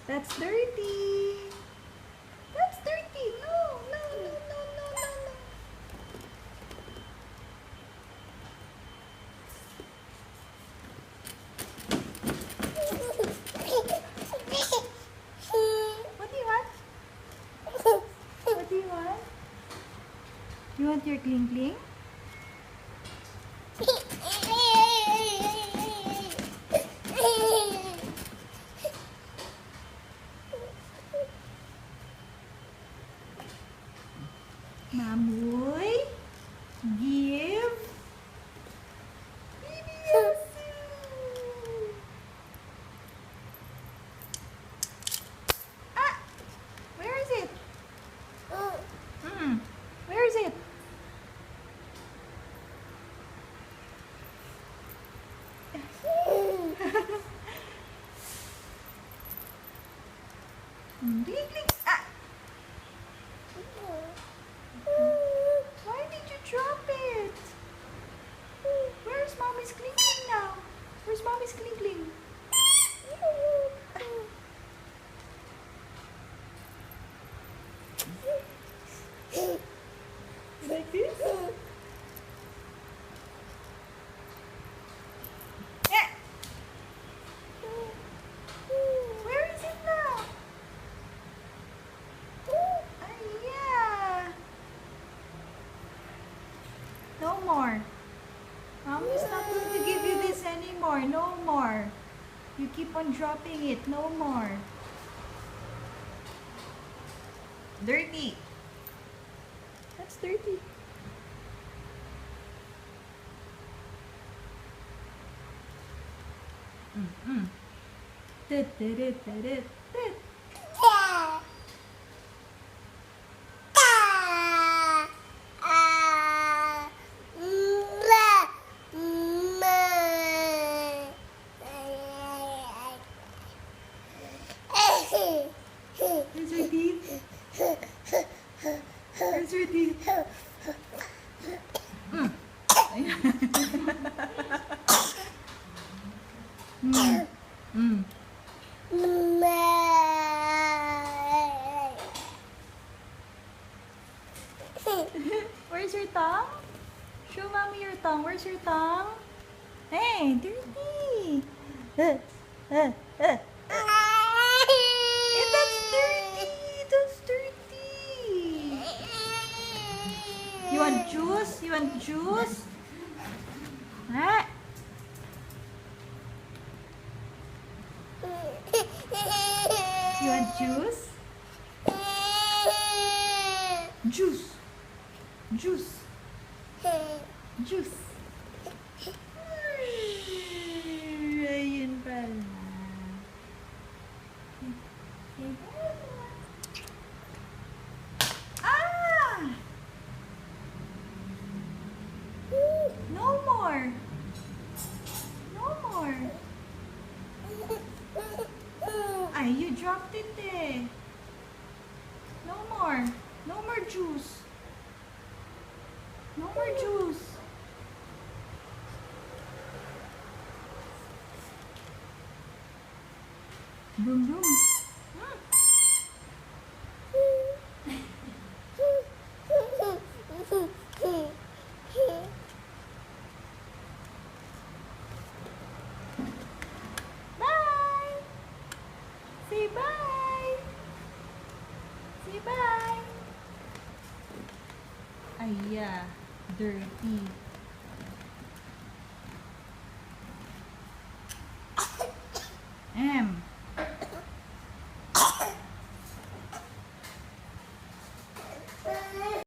That's dirty. That's dirty. No, no, no, no, no, no, no. What do you want? What do you want? You want your cling cling? Mamoy, give Baby Iesu. Ah! Where is it? Where is it? Bling, bling. Ah! Why did you drop it? Where's Mommy's cling cling now? Where's Mommy's cling cling? Like this? Eh! Where is it now? Yeah. No more. Mommy's not going to give you this anymore. No more. You keep on dropping it. No more. Dirty. That's dirty. Dit, dit, dit, dit, dit, dit. Here's your teeth. Here's your teeth. Where's your tongue? Show Mommy your tongue. Where's your tongue? Hey, dirty. That's dirty. That's dirty. You want juice? You want juice? Huh? You want juice? Juice. Juice. Juice. Ayun pala. Ah! No more. No more. Ay, you dropped it eh. No more. No more juice. No more juice. Boom, boom. Bye. Say bye. Say bye. Ay, yeah. Dirty.